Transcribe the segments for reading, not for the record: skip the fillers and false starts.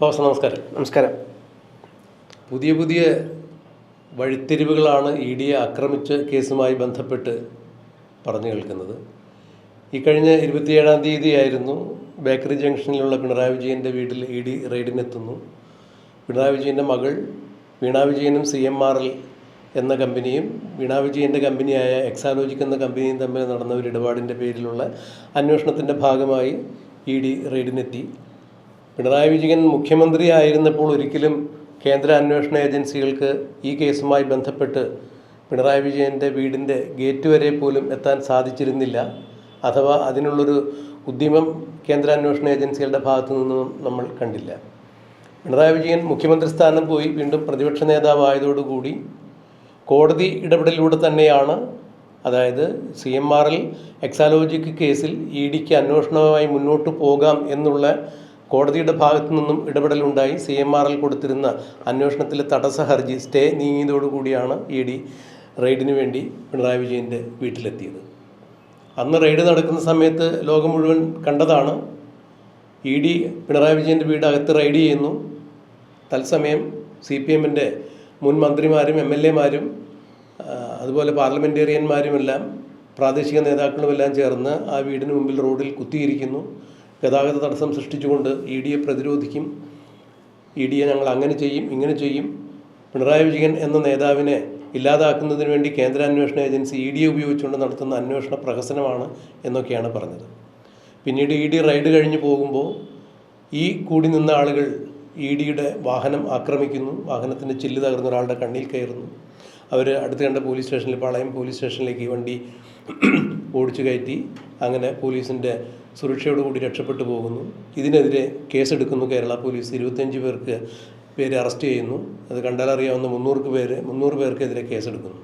നമസ്കാരം. നമസ്കാരം. പുതിയ പുതിയ വഴിത്തിരിവുകളാണ് ഇ ഡിയെ ആക്രമിച്ച കേസുമായി ബന്ധപ്പെട്ട് പറഞ്ഞു കേൾക്കുന്നത്. ഈ കഴിഞ്ഞ 27-ാം തീയതിയായിരുന്നു ബേക്കറി ജംഗ്ഷനിലുള്ള പിണറായി വിജയൻ്റെ വീട്ടിൽ ഇ ഡി റെയ്ഡിനെത്തുന്നു. പിണറായി വിജയൻ്റെ മകൾ വീണ വിജയനും CMRL എന്ന കമ്പനിയും വീണ വിജയൻ്റെ കമ്പനിയായ എക്സാലോജിക് എന്ന കമ്പനിയും തമ്മിൽ നടന്ന ഒരു ഇടപാടിൻ്റെ പേരിലുള്ള അന്വേഷണത്തിൻ്റെ ഭാഗമായി ഇ ഡി റെയ്ഡിനെത്തി. പിണറായി വിജയൻ മുഖ്യമന്ത്രി ആയിരുന്നപ്പോൾ ഒരിക്കലും കേന്ദ്ര അന്വേഷണ ഏജൻസികൾക്ക് ഈ കേസുമായി ബന്ധപ്പെട്ട് പിണറായി വിജയൻ്റെ വീടിൻ്റെ ഗേറ്റ് വരെ പോലും എത്താൻ സാധിച്ചിരുന്നില്ല. അഥവാ അതിനുള്ളൊരു ഉദ്യമം കേന്ദ്ര അന്വേഷണ ഏജൻസികളുടെ ഭാഗത്തു നിന്നും നമ്മൾ കണ്ടില്ല. പിണറായി വിജയൻ മുഖ്യമന്ത്രി സ്ഥാനം പോയി വീണ്ടും പ്രതിപക്ഷ നേതാവായതോടുകൂടി കോടതി ഇടപെടലിലൂടെ തന്നെയാണ്, അതായത് CMRL എക്സാലോജിക് കേസിൽ ഇ ഡിക്ക് അന്വേഷണവുമായി മുന്നോട്ട് പോകാം എന്നുള്ള കോടതിയുടെ ഭാഗത്തു നിന്നും ഇടപെടലുണ്ടായി. CMRL കൊടുത്തിരുന്ന അന്വേഷണത്തിലെ തടസ്സ ഹർജി സ്റ്റേ നീങ്ങിയതോടുകൂടിയാണ് ഇ ഡി റെയ്ഡിന് വേണ്ടി പിണറായി വിജയൻ്റെ വീട്ടിലെത്തിയത്. അന്ന് റെയ്ഡ് നടക്കുന്ന സമയത്ത് ലോകം മുഴുവൻ കണ്ടതാണ്. ഇ ഡി പിണറായി വിജയൻ്റെ വീട് അകത്ത് റെയ്ഡ് ചെയ്യുന്നു. തത്സമയം CPMൻ്റെ മുൻ മന്ത്രിമാരും MLA-മാരും അതുപോലെ പാർലമെൻറ്റേറിയന്മാരുമെല്ലാം പ്രാദേശിക നേതാക്കളുമെല്ലാം ചേർന്ന് ആ വീടിന് മുമ്പിൽ റോഡിൽ കുത്തിയിരിക്കുന്നു. ഗതാഗത തടസ്സം സൃഷ്ടിച്ചുകൊണ്ട് ഇ ഡിയെ പ്രതിരോധിക്കും, ഇ ഡിയെ ഞങ്ങൾ അങ്ങനെ ചെയ്യും ഇങ്ങനെ ചെയ്യും, പിണറായി വിജയൻ എന്ന നേതാവിനെ ഇല്ലാതാക്കുന്നതിന് വേണ്ടി കേന്ദ്ര അന്വേഷണ ഏജൻസി ഇ ഡിയെ ഉപയോഗിച്ചുകൊണ്ട് നടത്തുന്ന അന്വേഷണ പ്രഹസനമാണ് എന്നൊക്കെയാണ് പറഞ്ഞത്. പിന്നീട് ഇ ഡി റൈഡ് കഴിഞ്ഞ് പോകുമ്പോൾ ഈ കൂടി നിന്ന ആളുകൾ ഇ ഡിയുടെ വാഹനം ആക്രമിക്കുന്നു. വാഹനത്തിൻ്റെ ചില്ല് തകർന്ന ഒരാളുടെ കണ്ണിൽ കയറുന്നു. അവർ അടുത്ത് കണ്ട പോലീസ് സ്റ്റേഷനിൽ, പാളയം പോലീസ് സ്റ്റേഷനിലേക്ക് ഈ വണ്ടി ഓടിച്ചു കയറ്റി. അങ്ങനെ പോലീസിൻ്റെ സുരക്ഷയോടുകൂടി രക്ഷപ്പെട്ടു പോകുന്നു. ഇതിനെതിരെ കേസെടുക്കുന്നു കേരള പോലീസ്. 25 പേരെ അറസ്റ്റ് ചെയ്യുന്നു. അത് കണ്ടാലറിയാവുന്ന 300 പേർക്കെതിരെ കേസെടുക്കുന്നു.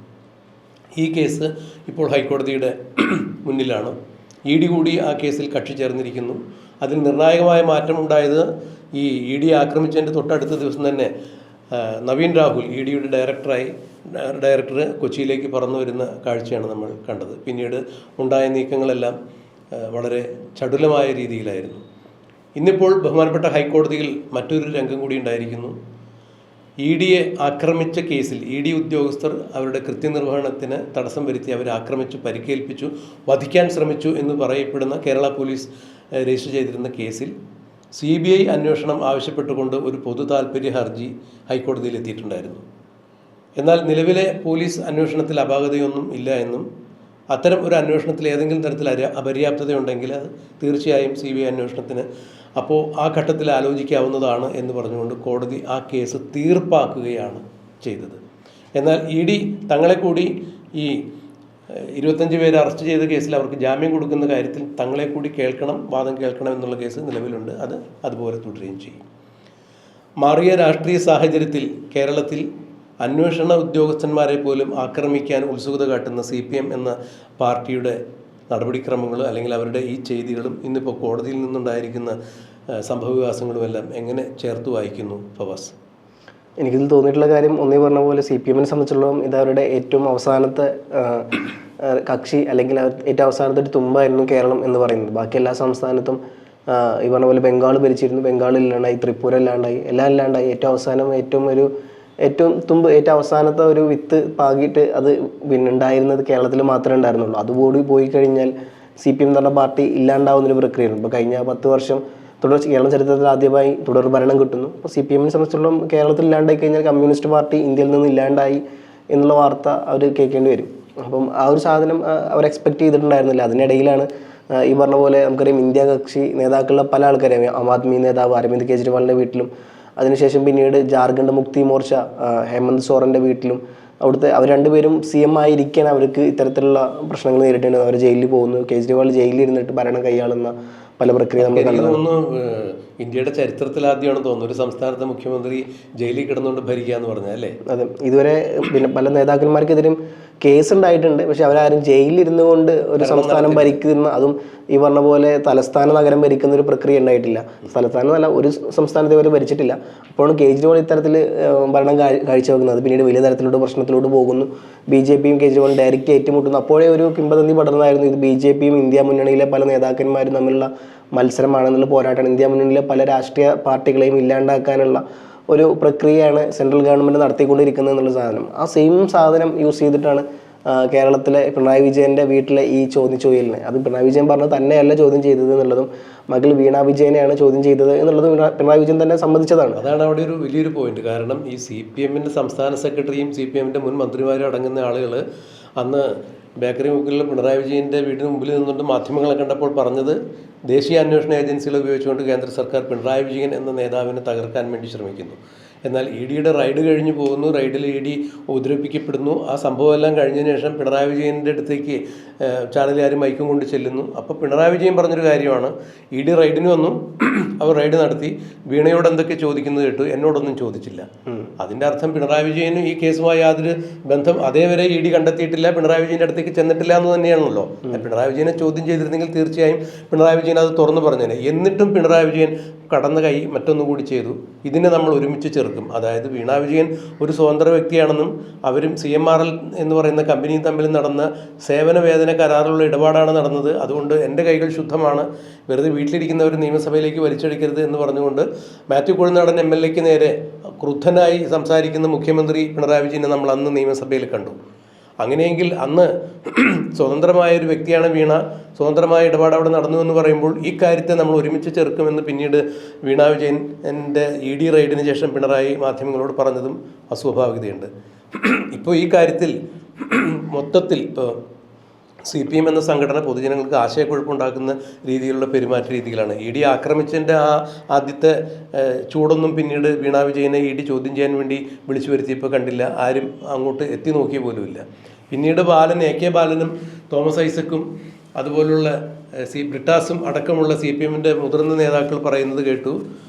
ഈ കേസ് ഇപ്പോൾ ഹൈക്കോടതിയുടെ മുന്നിലാണ്. ഇ ഡി കൂടി ആ കേസിൽ കക്ഷി ചേർന്നിരിക്കുന്നു. അതിൽ നിർണായകമായ മാറ്റമുണ്ടായത് ഈ ഇ ഡി ആക്രമിച്ചതിൻ്റെ തൊട്ടടുത്ത ദിവസം തന്നെ നവീൻ രാഹുൽ, ഇ ഡിയുടെ ഡയറക്ടർ കൊച്ചിയിലേക്ക് പറന്നു വരുന്ന കാഴ്ചയാണ് നമ്മൾ കണ്ടത്. പിന്നീട് ഉണ്ടായ നീക്കങ്ങളെല്ലാം വളരെ ചടുലമായ രീതിയിലായിരുന്നു. ഇന്നിപ്പോൾ ബഹുമാനപ്പെട്ട ഹൈക്കോടതിയിൽ മറ്റൊരു രംഗം കൂടി ഉണ്ടായിരിക്കുന്നു. ഇ ഡിയെ ആക്രമിച്ച കേസിൽ ഇ ഡി ഉദ്യോഗസ്ഥർ അവരുടെ കൃത്യനിർവഹണത്തിന് തടസ്സം വരുത്തി അവരെ ആക്രമിച്ചു, പരിക്കേൽപ്പിച്ചു, വധിക്കാൻ ശ്രമിച്ചു എന്ന് പറയപ്പെടുന്ന കേരള പോലീസ് രജിസ്റ്റർ ചെയ്തിരുന്ന കേസിൽ CBI അന്വേഷണം ആവശ്യപ്പെട്ടുകൊണ്ട് ഒരു പൊതു താൽപ്പര്യ ഹർജി ഹൈക്കോടതിയിൽ എത്തിയിട്ടുണ്ടായിരുന്നു. എന്നാൽ നിലവിലെ പോലീസ് അന്വേഷണത്തിൽ അപാകതയൊന്നും ഇല്ല എന്നും അത്തരം ഒരു അന്വേഷണത്തിൽ ഏതെങ്കിലും തരത്തിൽ അപര്യാപ്തതയുണ്ടെങ്കിൽ അത് തീർച്ചയായും CBI അന്വേഷണത്തിന് അപ്പോൾ ആ ഘട്ടത്തിൽ ആലോചിക്കാവുന്നതാണ് എന്ന് പറഞ്ഞുകൊണ്ട് കോടതി ആ കേസ് തീർപ്പാക്കുകയാണ് ചെയ്തത്. എന്നാൽ ഇ ഡി തങ്ങളെ കൂടി ഈ 25 പേരെ അറസ്റ്റ് ചെയ്ത കേസിൽ അവർക്ക് ജാമ്യം കൊടുക്കുന്ന കാര്യത്തിൽ തങ്ങളെ കൂടി വാദം കേൾക്കണം എന്നുള്ള കേസ് നിലവിലുണ്ട്. അത് അതുപോലെ തുടരുകയും ചെയ്യും. മാറിയ രാഷ്ട്രീയ സാഹചര്യത്തിൽ കേരളത്തിൽ അന്വേഷണ ഉദ്യോഗസ്ഥന്മാരെ പോലും ആക്രമിക്കാൻ ഉത്സുകത കാട്ടുന്ന CPM എന്ന പാർട്ടിയുടെ നടപടിക്രമങ്ങളും അല്ലെങ്കിൽ അവരുടെ ഈ ചെയ്തികളും ഇന്നിപ്പോൾ കോടതിയിൽ നിന്നുണ്ടായിരിക്കുന്ന സംഭവവികാസങ്ങളുമെല്ലാം എങ്ങനെ ചേർത്ത് വായിക്കുന്നു ഫവാസ്? എനിക്കിതിൽ തോന്നിയിട്ടുള്ള കാര്യം, ഒന്നേ പറഞ്ഞ പോലെ CPM-നെ സംബന്ധിച്ചിടത്തോളം ഇത് അവരുടെ ഏറ്റവും അവസാനത്തെ കക്ഷി, അല്ലെങ്കിൽ ഏറ്റവും അവസാനത്തെ ഒരു തുമ്പായിരുന്നു കേരളം എന്ന് പറയുന്നത്. ബാക്കി എല്ലാ സംസ്ഥാനത്തും ഈ പറഞ്ഞ പോലെ ബംഗാൾ ഭരിച്ചിരുന്നു, ബംഗാൾ ഇല്ലാണ്ടായി, ത്രിപുര ഇല്ലാണ്ടായി, എല്ലാം ഇല്ലാണ്ടായി. ഏറ്റവും അവസാനം ഏറ്റവും അവസാനത്തെ ഒരു വിത്ത് പാകിയിട്ട് അത് പിന്നെ ഉണ്ടായിരുന്നത് കേരളത്തിൽ മാത്രമേ ഉണ്ടായിരുന്നുള്ളൂ. അതുകൂടി പോയി കഴിഞ്ഞാൽ CPM എന്ന് പറഞ്ഞ പാർട്ടി ഇല്ലാണ്ടാവുന്നൊരു പ്രക്രിയയാണ്. ഇപ്പോൾ കഴിഞ്ഞ 10 വർഷം കേരള ചരിത്രത്തിൽ ആദ്യമായി തുടർ ഭരണം കിട്ടുന്നു. അപ്പോൾ CPM-നെ സംബന്ധിച്ചിടത്തോളം കേരളത്തിൽ ഇല്ലാണ്ടായി കഴിഞ്ഞാൽ കമ്മ്യൂണിസ്റ്റ് പാർട്ടി ഇന്ത്യയിൽ നിന്ന് ഇല്ലാണ്ടായി എന്നുള്ള വാർത്ത അവർ കേൾക്കേണ്ടി വരും. അപ്പം ആ ഒരു സാധനം അവർ എക്സ്പെക്റ്റ് ചെയ്തിട്ടുണ്ടായിരുന്നില്ല. അതിനിടയിലാണ് ഈ പറഞ്ഞ പോലെ നമുക്കറിയാം ഇന്ത്യ കക്ഷി നേതാക്കളുടെ പല ആൾക്കാരെയും, ആം ആദ്മി നേതാവ് അരവിന്ദ് കെജ്രിവാളിൻ്റെ വീട്ടിലും അതിനുശേഷം പിന്നീട് ജാർഖണ്ഡ് മുക്തി മോർച്ച ഹേമന്ത് സോറൻ്റെ വീട്ടിലും അവർ രണ്ടുപേരും CM ആയിരിക്കാൻ അവർക്ക് ഇത്തരത്തിലുള്ള പ്രശ്നങ്ങൾ നേരിട്ടുണ്ട്. അവർ ജയിലിൽ പോകുന്നു. കേജ്രിവാൾ ജയിലിൽ ഇരുന്നിട്ട് ഭരണം കൈയാളുന്ന പല പ്രക്രിയ നമ്മൾ കണ്ടു. ഇന്ത്യയുടെ ചരിത്രത്തിൽ ആദ്യമാണെന്ന് തോന്നുന്നു ഒരു സംസ്ഥാനത്തെ മുഖ്യമന്ത്രി ജയിലിൽ കിടന്നുകൊണ്ട് ഭരിക്കുക എന്ന് പറഞ്ഞാൽ, അല്ലേ? അതെ. ഇതുവരെ പിന്നെ പല നേതാക്കന്മാർക്കെതിരും കേസ് ഉണ്ടായിട്ടുണ്ട്. പക്ഷെ അവരാരും ജയിലിരുന്നു കൊണ്ട് ഒരു സംസ്ഥാനം ഭരിക്കുന്ന, അതും ഈ പറഞ്ഞ പോലെ തലസ്ഥാന നഗരം ഭരിക്കുന്ന ഒരു പ്രക്രിയ ഉണ്ടായിട്ടില്ല. തലസ്ഥാനം അല്ല, ഒരു സംസ്ഥാനത്തെ വരെ ഭരിച്ചിട്ടില്ല. അപ്പോഴാണ് കേജ്രിവാൾ ഇത്തരത്തിൽ ഭരണം കാഴ്ചവെക്കുന്നത്. പിന്നീട് വലിയ തരത്തിലോട്ട് പ്രശ്നത്തിലോട്ട് പോകുന്നു. BJP-യും കേജ്രിവാളും ഡയറക്റ്റ് ഏറ്റുമുട്ടുന്നു. അപ്പോഴേ ഒരു കിംവദന്തി പടർന്നായിരുന്നു ഇത് BJP-യും ഇന്ത്യ മുന്നണിയിലെ പല നേതാക്കന്മാരും തമ്മിലുള്ള മത്സരമാണെന്നുള്ള പോരാട്ടമാണ്. ഇന്ത്യ മുന്നണിയിലെ പല രാഷ്ട്രീയ പാർട്ടികളെയും ഇല്ലാണ്ടാക്കാനുള്ള ഒരു പ്രക്രിയയാണ് സെൻട്രൽ ഗവൺമെൻറ് നടത്തിക്കൊണ്ടിരിക്കുന്നത് എന്നുള്ള സാധനം. ആ സെയിം സാധനം യൂസ് ചെയ്തിട്ടാണ് കേരളത്തിലെ പിണറായി വിജയൻ്റെ വീട്ടിലെ ഈ ചോദ്യചൊയ്യലിനെ, അത് പിണറായി വിജയൻ പറഞ്ഞത് തന്നെയല്ല ചോദ്യം ചെയ്തത് എന്നുള്ളതും മകൾ വീണ വിജയനെയാണ് ചോദ്യം ചെയ്തത് എന്നുള്ളതും പിണറായി വിജയൻ തന്നെ സമ്മതിച്ചതാണ്. അതാണ് അവിടെ ഒരു വലിയൊരു പോയിന്റ്. കാരണം ഈ CPM സംസ്ഥാന സെക്രട്ടറിയും CPM മുൻ മന്ത്രിമാരും അടങ്ങുന്ന ആളുകൾ അന്ന് ബേക്കറി മുക്കിലുള്ള പിണറായി വിജയൻ്റെ വീടിന് മുമ്പിൽ നിന്നുകൊണ്ട് മാധ്യമങ്ങളെ കണ്ടപ്പോൾ പറഞ്ഞത് ദേശീയ അന്വേഷണ ഏജൻസികളെ ഉപയോഗിച്ചുകൊണ്ട് കേന്ദ്ര സർക്കാർ പിണറായി വിജയൻ എന്ന നേതാവിനെ തകർക്കാൻ വേണ്ടി ശ്രമിക്കുന്നു. എന്നാൽ EDയുടെ റൈഡ് കഴിഞ്ഞു പോകുന്നു, റൈഡിൽ ED ഉപദ്രവിക്കപ്പെടുന്നു. ആ സംഭവമെല്ലാം കഴിഞ്ഞതിന് ശേഷം പിണറായി വിജയൻ്റെ അടുത്തേക്ക് ചാനലുകാർ മൈക്കും കൊണ്ട് ചെല്ലുന്നു. അപ്പോൾ പിണറായി വിജയൻ പറഞ്ഞൊരു കാര്യമാണ്, ED റൈഡിന് വന്നു, അവർ റൈഡ് നടത്തി, വീണയോട് എന്തൊക്കെ ചോദിക്കുന്നത് കേട്ടു, എന്നോടൊന്നും ചോദിച്ചില്ല. അതിൻ്റെ അർത്ഥം പിണറായി വിജയനും ഈ കേസുമായി യാതൊരു ബന്ധം അതേവരെ ED കണ്ടെത്തിയിട്ടില്ല, പിണറായി വിജയൻ്റെ അടുത്തേക്ക് ചെന്നിട്ടില്ല എന്ന് തന്നെയാണല്ലോ. പിണറായി വിജയനെ ചോദ്യം ചെയ്തിരുന്നെങ്കിൽ തീർച്ചയായും പിണറായി വിജയൻ അത് തുറന്നു പറഞ്ഞേനെ. എന്നിട്ടും പിണറായി വിജയൻ കടന്ന കൈ മറ്റൊന്നുകൂടി ചെയ്തു. ഇതിനെ നമ്മൾ ഒരുമിച്ച് ചേർക്കും. അതായത് വീണ വിജയൻ ഒരു സ്വതന്ത്ര വ്യക്തിയാണെന്നും അവരും CMRL എന്ന് പറയുന്ന കമ്പനിയും തമ്മിൽ നടന്ന സേവന വേതന കരാറിലുള്ള ഇടപാടാണ് നടന്നത്, അതുകൊണ്ട് എൻ്റെ കൈകൾ ശുദ്ധമാണ്, വെറുതെ വീട്ടിലിരിക്കുന്നവർ നിയമസഭയിലേക്ക് വലിച്ചെടുക്കരുത് എന്ന് പറഞ്ഞുകൊണ്ട് മാത്യു കുഴൽനാടൻ MLAക്ക് നേരെ ക്രുദ്ധനായി സംസാരിക്കുന്ന മുഖ്യമന്ത്രി പിണറായി വിജയനെ നമ്മൾ അന്ന് നിയമസഭയിൽ കണ്ടു. അങ്ങനെയെങ്കിൽ അന്ന് സ്വതന്ത്രമായൊരു വ്യക്തിയാണ് വീണ, സ്വതന്ത്രമായ ഇടപാട് അവിടെ നടന്നു എന്ന് പറയുമ്പോൾ ഈ കാര്യത്തെ നമ്മൾ ഒരുമിച്ച് ചേർക്കുമെന്ന് പിന്നീട് വീണ വിജയൻ എൻ്റെ ED റൈഡിന് ശേഷം പിണറായി മാധ്യമങ്ങളോട് പറഞ്ഞതും അസ്വാഭാവികതയുണ്ട്. ഇപ്പോൾ ഈ കാര്യത്തിൽ മൊത്തത്തിൽ ഇപ്പോൾ CPM എന്ന സംഘടന പൊതുജനങ്ങൾക്ക് ആശയക്കുഴപ്പമുണ്ടാക്കുന്ന രീതിയിലുള്ള പെരുമാറ്റ രീതികളാണ്. ED ആക്രമിച്ചതിൻ്റെ ആ ആദ്യത്തെ ചൂടൊന്നും പിന്നീട് വീണ വിജയനെ ED ചോദ്യം ചെയ്യാൻ വേണ്ടി വിളിച്ചു വരുത്തിയപ്പോൾ കണ്ടില്ല, ആരും അങ്ങോട്ട് എത്തി നോക്കിയ പോലുമില്ല. പിന്നീട് AK ബാലനും തോമസ് ഐസക്കും അതുപോലുള്ള ബ്രിട്ടാസും അടക്കമുള്ള CPM മുതിർന്ന നേതാക്കൾ പറയുന്നത് കേട്ടു,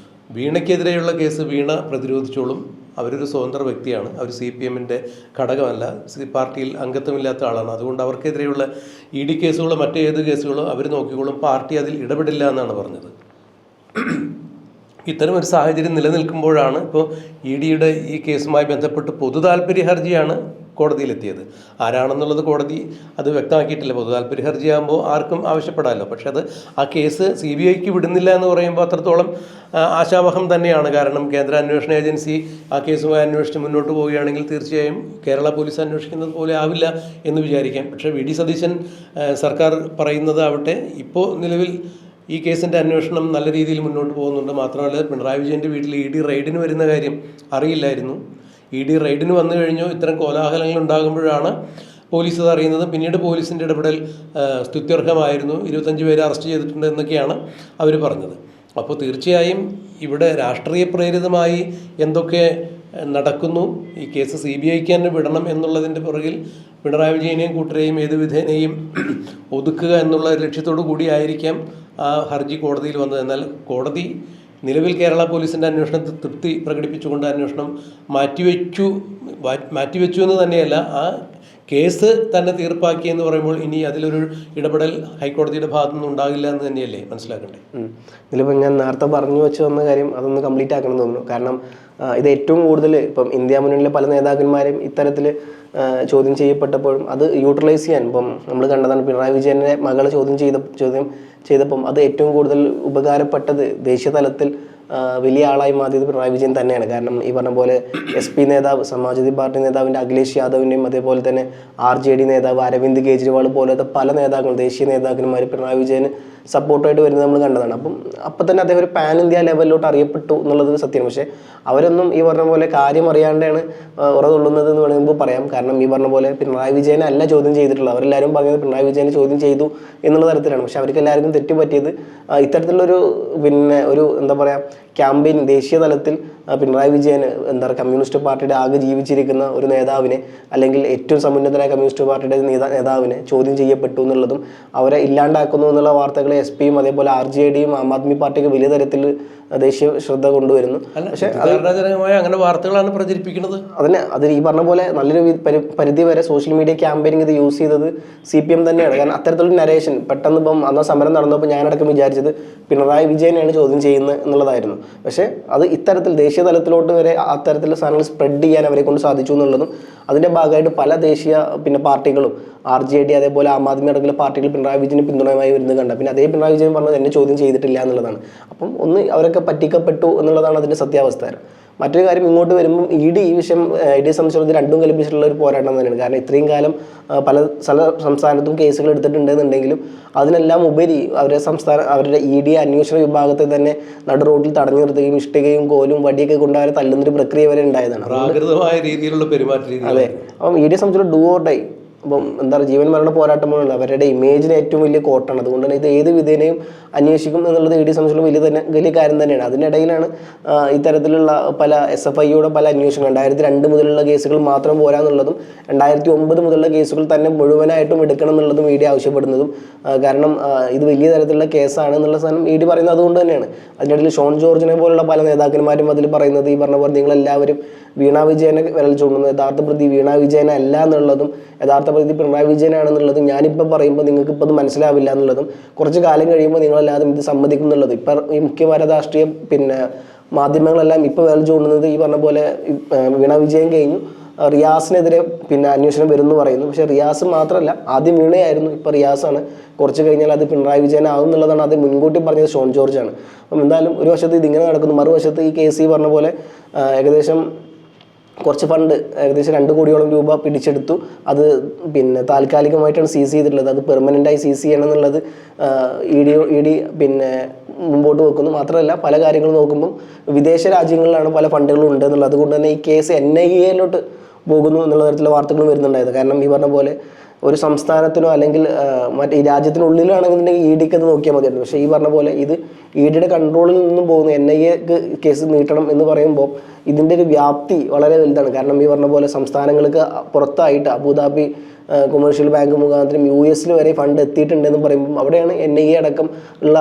വീണയ്ക്കെതിരെയുള്ള കേസ് വീണ പ്രതിരോധിച്ചോളും, അവരൊരു സ്വതന്ത്ര വ്യക്തിയാണ്, അവർ CPM ഘടകമല്ല, പാർട്ടിയിൽ അംഗത്വമില്ലാത്ത ആളാണ്, അതുകൊണ്ട് അവർക്കെതിരെയുള്ള ED കേസുകളോ മറ്റേത് കേസുകളോ അവർ നോക്കിക്കോളും, പാർട്ടി അതിൽ ഇടപെടില്ല എന്നാണ് പറഞ്ഞത്. ഇത്തരം ഒരു സാഹചര്യം നിലനിൽക്കുമ്പോഴാണ് ഇപ്പോൾ EDയുടെ ഈ കേസുമായി ബന്ധപ്പെട്ട് പൊതു താൽപ്പര്യ ഹർജിയാണ് കോടതിയിലെത്തിയത്. ആരാണെന്നുള്ളത് കോടതി അത് വ്യക്തമാക്കിയിട്ടില്ല. പൊതു താൽപ്പര്യ ഹർജിയാകുമ്പോൾ ആർക്കും ആവശ്യപ്പെടാമല്ലോ. പക്ഷെ അത് ആ കേസ് CBIക്ക് വിടുന്നില്ല എന്ന് പറയുമ്പോൾ അത്രത്തോളം ആശാവഹം തന്നെയാണ്. കാരണം കേന്ദ്ര അന്വേഷണ ഏജൻസി ആ കേസുമായി അന്വേഷിച്ച് മുന്നോട്ട് പോവുകയാണെങ്കിൽ തീർച്ചയായും കേരള പോലീസ് അന്വേഷിക്കുന്നത് പോലെ ആവില്ല എന്ന് വിചാരിക്കാം. പക്ഷേ VD സതീശൻ സർക്കാർ പറയുന്നത് ആവട്ടെ, ഇപ്പോൾ നിലവിൽ ഈ കേസിൻ്റെ അന്വേഷണം നല്ല രീതിയിൽ മുന്നോട്ട് പോകുന്നുണ്ട്. മാത്രമല്ല പിണറായി വിജയൻ്റെ വീട്ടിൽ ED റെയ്ഡിന് വരുന്ന കാര്യം അറിയില്ലായിരുന്നു. ED റെയ്ഡിന് വന്നു കഴിഞ്ഞോ ഇത്തരം കോലാഹലങ്ങൾ ഉണ്ടാകുമ്പോഴാണ് പോലീസ് അത് അറിയുന്നത്. പിന്നീട് പോലീസിൻ്റെ ഇടപെടൽ സ്തുത്യർഹമായിരുന്നു, 25 പേരെ അറസ്റ്റ് ചെയ്തിട്ടുണ്ട് എന്നൊക്കെയാണ് അവർ പറഞ്ഞത്. അപ്പോൾ തീർച്ചയായും ഇവിടെ രാഷ്ട്രീയ പ്രേരിതമായി എന്തൊക്കെ നടക്കുന്നു, ഈ കേസ് CBIക്ക് തന്നെ വിടണം എന്നുള്ളതിൻ്റെ പുറകിൽ പിണറായി വിജയനെയും കൂട്ടരെയും ഏത് വിധേനയും ഒതുക്കുക എന്നുള്ള ലക്ഷ്യത്തോടു കൂടിയായിരിക്കാം ആ ഹർജി കോടതിയിൽ വന്നത്. എന്നാൽ കോടതി നിലവിൽ കേരള പോലീസിൻ്റെ അന്വേഷണത്തിൽ തൃപ്തി പ്രകടിപ്പിച്ചുകൊണ്ട് അന്വേഷണം മാറ്റിവെച്ചു എന്ന് തന്നെയല്ല, ആ കേസ് തന്നെ തീർപ്പാക്കി എന്ന് പറയുമ്പോൾ ഇനി അതിലൊരു ഇടപെടൽ ഹൈക്കോടതിയുടെ ഭാഗത്തു നിന്ന് ഉണ്ടാകില്ല എന്ന് തന്നെയല്ലേ മനസ്സിലാക്കണ്ടേ? ഇതിലിപ്പോൾ ഞാൻ നേരത്തെ പറഞ്ഞു വെച്ച് വന്ന കാര്യം അതൊന്ന് കംപ്ലീറ്റ് ആക്കണം എന്ന് തോന്നുന്നു. കാരണം ഇത് ഏറ്റവും കൂടുതൽ ഇപ്പം ഇന്ത്യ മുന്നണിയിലെ പല നേതാക്കന്മാരും ഇത്തരത്തിൽ ചോദ്യം ചെയ്യപ്പെട്ടപ്പോഴും അത് യൂട്ടിലൈസ് ചെയ്യാൻ ഇപ്പം നമ്മൾ കണ്ടതാണ്. പിണറായി വിജയൻ്റെ മകളെ ചോദ്യം ചെയ്തപ്പം അത് ഏറ്റവും കൂടുതൽ ഉപകാരപ്പെട്ടത് ദേശീയ തലത്തിൽ വലിയ ആളായി മാറിയത് പിണറായി വിജയൻ തന്നെയാണ്. കാരണം ഈ പറഞ്ഞ പോലെ SP നേതാവ്, സമാജ്വാദി പാർട്ടി നേതാവിൻ്റെ അഖിലേഷ് യാദവിൻ്റെയും അതേപോലെ തന്നെ RJD നേതാവ് അരവിന്ദ് കെജ്രിവാൾ പോലത്തെ പല നേതാക്കളും, ദേശീയ നേതാക്കന്മാർ പിണറായി വിജയന് സപ്പോർട്ടായിട്ട് വരുന്നത് നമ്മൾ കണ്ടതാണ്. അപ്പം തന്നെ അദ്ദേഹം ഒരു പാൻ ഇന്ത്യ ലെവലിലോട്ട് അറിയപ്പെട്ടു എന്നുള്ളത് സത്യമാണ്. പക്ഷേ അവരൊന്നും ഈ പറഞ്ഞ പോലെ കാര്യം അറിയാണ്ടാണ് ഉറതുള്ളുന്നത് എന്ന് വേണമെങ്കിൽ പറയാം. കാരണം ഈ പറഞ്ഞ പോലെ പിണറായി വിജയനെ അല്ല ചോദ്യം ചെയ്തിട്ടുള്ളത്. അവരെല്ലാവരും പറഞ്ഞത് പിണറായി വിജയനെ ചോദ്യം ചെയ്തു എന്നുള്ള തരത്തിലാണ്. പക്ഷെ അവർക്ക് എല്ലാവർക്കും തെറ്റുപറ്റിയത് ഇത്തരത്തിലുള്ളൊരു ഒരു എന്താ പറയുക ക്യാമ്പയിൻ ദേശീയ തലത്തിൽ പിണറായി വിജയന് കമ്മ്യൂണിസ്റ്റ് പാർട്ടിയുടെ ആകെ ജീവിച്ചിരിക്കുന്ന ഒരു നേതാവിനെ, അല്ലെങ്കിൽ ഏറ്റവും സമുന്നതരായ കമ്മ്യൂണിസ്റ്റ് പാർട്ടിയുടെ നേതാവിനെ ചോദ്യം ചെയ്യപ്പെട്ടു എന്നുള്ളതും അവരെ ഇല്ലാണ്ടാക്കുന്നു എന്നുള്ള വാർത്തകൾ SP യും അതേപോലെ RJD യും ആം ആദ്മി പാർട്ടിക്ക് വലിയ തരത്തിൽ ദേശീയ ശ്രദ്ധ കൊണ്ടുവരുന്നു. പക്ഷേ തെറ്റിദ്ധാരണാജനകമായ അങ്ങനെ വാർത്തകളാണ് പ്രചരിപ്പിക്കുന്നത്. അതിന് ഈ പറഞ്ഞ പോലെ നല്ലൊരു പരിധി വരെ സോഷ്യൽ മീഡിയ ക്യാമ്പയിനിങ് ഇത് യൂസ് ചെയ്തത് CPM തന്നെയാണ്. കാരണം അത്തരത്തിലുള്ള നരേഷൻ പെട്ടെന്ന് ഇപ്പം അന്ന് സമരം നടന്നപ്പോൾ ഞാനടക്കം വിചാരിച്ചത് പിണറായി വിജയനെയാണ് ചോദ്യം ചെയ്യുന്നത് എന്നുള്ളതായിരുന്നു. പക്ഷേ അത് ഇത്തരത്തിൽ ദേശീയ തലത്തിലോട്ട് വരെ അത്തരത്തിലുള്ള സാധനങ്ങൾ സ്പ്രെഡ് ചെയ്യാൻ അവരെ കൊണ്ട് സാധിച്ചു എന്നുള്ളതും അതിൻ്റെ ഭാഗമായിട്ട് പല ദേശീയ പാർട്ടികളും RJD അതേപോലെ ആം ആദ്മി അടക്കമുള്ള പാർട്ടികൾ പിണറായി വിജയന് പിന്തുണയുമായി വരുന്നത് കണ്ട പിന്നെ അതേ പിണറായി വിജയൻ പറഞ്ഞത് എന്നെ ചോദ്യം ചെയ്തിട്ടില്ല എന്നുള്ളതാണ്. അപ്പം ഒന്ന് അവരൊക്കെ പറ്റിക്കപ്പെട്ടു എന്നുള്ളതാണ് അതിൻ്റെ സത്യാവസ്ഥ. മറ്റൊരു കാര്യം ഇങ്ങോട്ട് വരുമ്പം ED ഈ വിഷയം EDയെ സംബന്ധിച്ചിടത്തോളം രണ്ടും കൽപ്പിച്ചിട്ടുള്ള ഒരു പോരാട്ടം തന്നെയാണ്. കാരണം ഇത്രയും കാലം പല സംസ്ഥാനത്തും കേസുകൾ എടുത്തിട്ടുണ്ടെന്നുണ്ടെങ്കിലും അതിനെല്ലാം ഉപരി അവരുടെ ED അന്വേഷണ വിഭാഗത്തെ തന്നെ നടു റോഡിൽ തടഞ്ഞു നിർത്തുകയും ഇഷ്ടികയും കോലും വടിയൊക്കെ കൊണ്ട് അവരെ തല്ലുന്നൊരു പ്രക്രിയ വരെ ഉണ്ടായതാണ്. രീതിയിലുള്ള പെരുമാറ്റ രീതി. അതെ. അപ്പം EDയെ സംബന്ധിച്ചിടത്തോളം ഡു ഓർ ഡൈ. അപ്പം എന്താ പറയുക, ജീവൻ മരണ പോരാട്ടമാണ്. അവരുടെ ഇമേജിന് ഏറ്റവും വലിയ കോട്ടാണ്. അതുകൊണ്ട് തന്നെ ഇത് ഏത് വിധേനയും അന്വേഷിക്കും എന്നുള്ളത് EDയെ സംബന്ധിച്ചുള്ള വലിയ കാര്യം തന്നെയാണ്. അതിനിടയിലാണ് ഇത്തരത്തിലുള്ള പല SFIയുടെ പല അന്വേഷണങ്ങൾ 2002 മുതലുള്ള കേസുകൾ മാത്രം പോരാന്നുള്ളതും 2009 മുതലുള്ള കേസുകൾ തന്നെ മുഴുവനായിട്ടും എടുക്കണം എന്നുള്ളതും ED ആവശ്യപ്പെടുന്നതും. കാരണം ഇത് വലിയ തരത്തിലുള്ള കേസാണ് എന്നുള്ള സാധനം ED പറയുന്നത് അതുകൊണ്ട് തന്നെയാണ്. അതിനിടയിൽ ഷോൺ ജോർജിനെ പോലുള്ള പല നേതാക്കന്മാരും അതിൽ പറയുന്നത് ഈ പറഞ്ഞ പോലെ നിങ്ങളെല്ലാവരും വീണ വിജയനെ വിരൽ ചൂണ്ടുന്നു, യഥാർത്ഥ പ്രതി വീണ വിജയനെ അല്ല എന്നുള്ളതും യഥാർത്ഥ പ്രതി പിണറായി വിജയനാണെന്നുള്ളതും ഞാനിപ്പോൾ പറയുമ്പോൾ നിങ്ങൾക്ക് ഇപ്പോൾ അത് മനസ്സിലാവില്ല എന്നുള്ളതും കുറച്ച് കാലം കഴിയുമ്പോൾ നിങ്ങളെല്ലാവരും ഇത് സമ്മതിക്കും എന്നുള്ളതും ഇപ്പം ഈ മുഖ്യമായ രാഷ്ട്രീയ മാധ്യമങ്ങളെല്ലാം ഇപ്പോൾ വിരൽ ചൂണ്ടുന്നത് ഈ പറഞ്ഞ പോലെ വീണ വിജയൻ കഴിഞ്ഞു റിയാസിനെതിരെ അന്വേഷണം വരുമെന്ന് പറയുന്നു. പക്ഷേ റിയാസ് മാത്രമല്ല, ആദ്യം വീണയായിരുന്നു, ഇപ്പോൾ റിയാസാണ്. കുറച്ച് കഴിഞ്ഞാൽ അത് പിണറായി വിജയനാവും എന്നുള്ളതാണ് അത് മുൻകൂട്ടി പറഞ്ഞത് ഷോൺ ജോർജാണ്. അപ്പം എന്തായാലും ഒരു വശത്ത് ഇതിങ്ങനെ നടക്കുന്നു, മറുവശത്ത് ഈ കേസ് ഈ പറഞ്ഞ പോലെ ഏകദേശം കുറച്ച് ഫണ്ട് ഏകദേശം 2 കോടിയോളം രൂപ പിടിച്ചെടുത്തു. അത് താൽക്കാലികമായിട്ടാണ് സീസ് ചെയ്തിട്ടുള്ളത്. അത് പെർമനൻ്റായി സീസ് ചെയ്യണം എന്നുള്ളത് ED മുമ്പോട്ട് വെക്കുന്നു. മാത്രമല്ല പല കാര്യങ്ങളും നോക്കുമ്പം വിദേശ രാജ്യങ്ങളിലാണ് പല ഫണ്ടുകളും ഉണ്ട് എന്നുള്ളത്. അതുകൊണ്ട് തന്നെ ഈ കേസ് NIA പോകുന്നു എന്നുള്ള തരത്തിലുള്ള വാർത്തകളും വരുന്നുണ്ടായത്. കാരണം ഈ പറഞ്ഞ പോലെ ഒരു സംസ്ഥാനത്തിനോ അല്ലെങ്കിൽ മറ്റേ ഈ രാജ്യത്തിനുള്ളിലാണെന്നുണ്ടെങ്കിൽ EDക്ക് അത് നോക്കിയാൽ മതിയായിരുന്നു. പക്ഷേ ഈ പറഞ്ഞ പോലെ ഇത് EDയുടെ കൺട്രോളിൽ നിന്നും പോകുന്നു. NIAക്ക് കേസ് നീട്ടണം എന്ന് പറയുമ്പോൾ ഇതിൻ്റെ ഒരു വ്യാപ്തി വളരെ വലുതാണ്. കാരണം ഈ പറഞ്ഞ പോലെ സംസ്ഥാനങ്ങൾക്ക് പുറത്തായിട്ട് അബുദാബി കൊമേഴ്ഷ്യൽ ബാങ്ക് മുഖാന്തരം US വരെ ഫണ്ട് എത്തിയിട്ടുണ്ടെന്ന് പറയുമ്പോൾ അവിടെയാണ് NIA അടക്കം ഉള്ള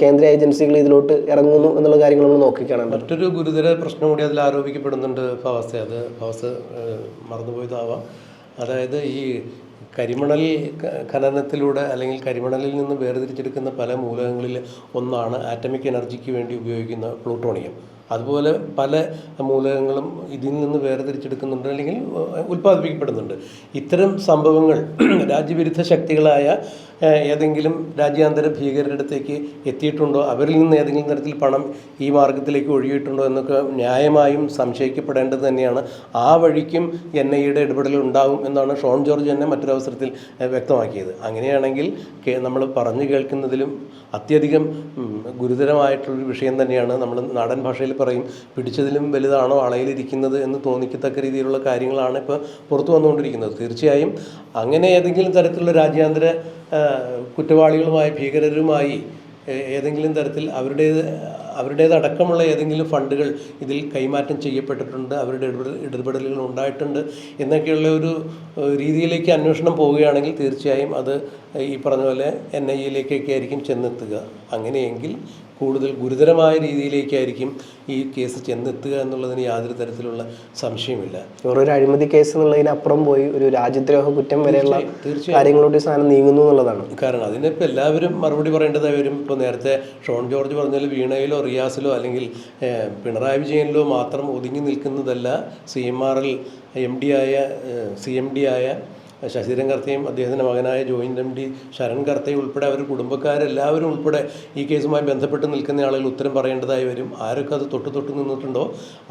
കേന്ദ്ര ഏജൻസികൾ ഇതിലോട്ട് ഇറങ്ങുന്നു എന്നുള്ള കാര്യങ്ങൾ നമ്മൾ നോക്കിക്കാണാൻ. മറ്റൊരു ഗുരുതര പ്രശ്നം കൂടി അതിൽ ആരോപിക്കപ്പെടുന്നുണ്ട് ഫവാസെ. അത് ഫവാസ് മറന്നുപോയതാവാം. അതായത് ഈ കരിമണൽ ഖനനത്തിലൂടെ അല്ലെങ്കിൽ കരിമണലിൽ നിന്ന് വേർതിരിച്ചെടുക്കുന്ന പല മൂലകങ്ങളിൽ ഒന്നാണ് ആറ്റമിക് എനർജിക്ക് വേണ്ടി ഉപയോഗിക്കുന്ന പ്ലൂട്ടോണിയം. അതുപോലെ പല മൂലകങ്ങളും ഇതിൽ നിന്ന് വേർതിരിച്ചെടുക്കുന്നുണ്ട് അല്ലെങ്കിൽ ഉൽപ്പാദിപ്പിക്കപ്പെടുന്നുണ്ട്. ഇത്തരം സംഭവങ്ങൾ രാജ്യവിരുദ്ധ ശക്തികളായ ഏതെങ്കിലും രാജ്യാന്തര ഭീകരരുടെ അടുത്തേക്ക് എത്തിയിട്ടുണ്ടോ, അവരിൽ നിന്ന് ഏതെങ്കിലും തരത്തിൽ പണം ഈ മാർഗത്തിലേക്ക് ഒഴുകിയിട്ടുണ്ടോ എന്നൊക്കെ ന്യായമായും സംശയിക്കപ്പെടേണ്ടത് തന്നെയാണ്. ആ വഴിക്കും NIAയുടെ ഇടപെടൽ ഉണ്ടാവും എന്നാണ് ഷോൺ ജോർജ് തന്നെ മറ്റൊരവസരത്തിൽ വ്യക്തമാക്കിയത്. അങ്ങനെയാണെങ്കിൽ നമ്മൾ പറഞ്ഞു കേൾക്കുന്നതിലും അത്യധികം ഗുരുതരമായിട്ടുള്ളൊരു വിഷയം തന്നെയാണ്. നമ്മൾ നാടൻ ഭാഷയിൽ പറയും, പിടിച്ചതിലും വലുതാണോ അളയിലിരിക്കുന്നത് എന്ന് തോന്നിക്കത്തക്ക രീതിയിലുള്ള കാര്യങ്ങളാണ് ഇപ്പോൾ പുറത്തു വന്നുകൊണ്ടിരിക്കുന്നത്. തീർച്ചയായും അങ്ങനെ ഏതെങ്കിലും തരത്തിലുള്ള രാജ്യാന്തര കുറ്റവാളികളുമായി ഭീകരരുമായി ഏതെങ്കിലും തരത്തിൽ അവരുടേതടക്കമുള്ള ഏതെങ്കിലും ഫണ്ടുകൾ ഇതിൽ കൈമാറ്റം ചെയ്യപ്പെട്ടിട്ടുണ്ട്, അവരുടെ ഇടപെടലുകൾ ഉണ്ടായിട്ടുണ്ട് എന്നൊക്കെയുള്ള ഒരു രീതിയിലേക്ക് അന്വേഷണം പോവുകയാണെങ്കിൽ തീർച്ചയായും അത് ഈ പറഞ്ഞ പോലെ NIAയിലേക്കൊക്കെ ആയിരിക്കും ചെന്നെത്തുക. അങ്ങനെയെങ്കിൽ കൂടുതൽ ഗുരുതരമായ രീതിയിലേക്കായിരിക്കും ഈ കേസ് ചെന്നെത്തുക എന്നുള്ളതിന് യാതൊരു തരത്തിലുള്ള സംശയമില്ല. ഒരു അഴിമതി കേസ് എന്നുള്ളതിനപ്പുറം പോയി ഒരു രാജ്യദ്രോഹ കുറ്റം വരെയുള്ള കാര്യങ്ങളോട് സാധനം നീങ്ങുന്നു എന്നുള്ളതാണ്. കാരണം അതിനിപ്പോൾ എല്ലാവരും മറുപടി പറയേണ്ടതായി വരും. ഇപ്പോൾ നേരത്തെ ഷോൺ ജോർജ് പറഞ്ഞാൽ വീണയിലോ റിയാസിലോ അല്ലെങ്കിൽ പിണറായി വിജയനിലോ മാത്രം ഒതുങ്ങി നിൽക്കുന്നതല്ല CMRL CMD ആയ ശശിധരൻ കർത്തയും അദ്ദേഹത്തിൻ്റെ മകനായ ജോയിൻ്റ് MD ശരൺ കർത്തയും ഉൾപ്പെടെ അവർ കുടുംബക്കാരെല്ലാവരും ഉൾപ്പെടെ ഈ കേസുമായി ബന്ധപ്പെട്ട് നിൽക്കുന്ന ആളുകൾ ഉത്തരം പറയേണ്ടതായി വരും. ആരൊക്കെ അത് തൊട്ട് നിന്നിട്ടുണ്ടോ,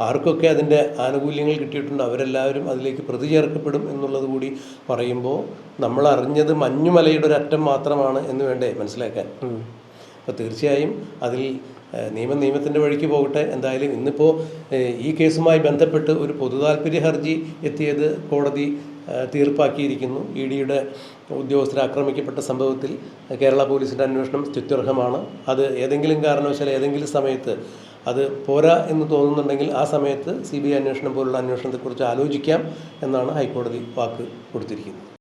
ആർക്കൊക്കെ അതിൻ്റെ ആനുകൂല്യങ്ങൾ കിട്ടിയിട്ടുണ്ടോ, അവരെല്ലാവരും അതിലേക്ക് പ്രതി ചേർക്കപ്പെടും എന്നുള്ളത് കൂടി പറയുമ്പോൾ നമ്മൾ അറിഞ്ഞത് മഞ്ഞുമലയുടെ ഒരു അറ്റം മാത്രമാണ് എന്ന് വേണ്ടേ മനസ്സിലാക്കാൻ. അപ്പോൾ തീർച്ചയായും അതിൽ നിയമത്തിൻ്റെ വഴിക്ക് പോകട്ടെ. എന്തായാലും ഇന്നിപ്പോൾ ഈ കേസുമായി ബന്ധപ്പെട്ട് ഒരു പൊതുതാൽപര്യ ഹർജി എത്തിയത് കോടതി തീർപ്പാക്കിയിരിക്കുന്നു. EDയുടെ ഉദ്യോഗസ്ഥർ ആക്രമിക്കപ്പെട്ട സംഭവത്തിൽ കേരള പോലീസിൻ്റെ അന്വേഷണം സ്തുത്യർഹമാണ്. അത് ഏതെങ്കിലും കാരണവശാൽ ഏതെങ്കിലും സമയത്ത് അത് പോരാ എന്ന് തോന്നുന്നുണ്ടെങ്കിൽ ആ സമയത്ത് CBI അന്വേഷണം പോലുള്ള അന്വേഷണത്തെക്കുറിച്ച് ആലോചിക്കാം എന്നാണ് ഹൈക്കോടതി വാക്ക് കൊടുത്തിരിക്കുന്നത്.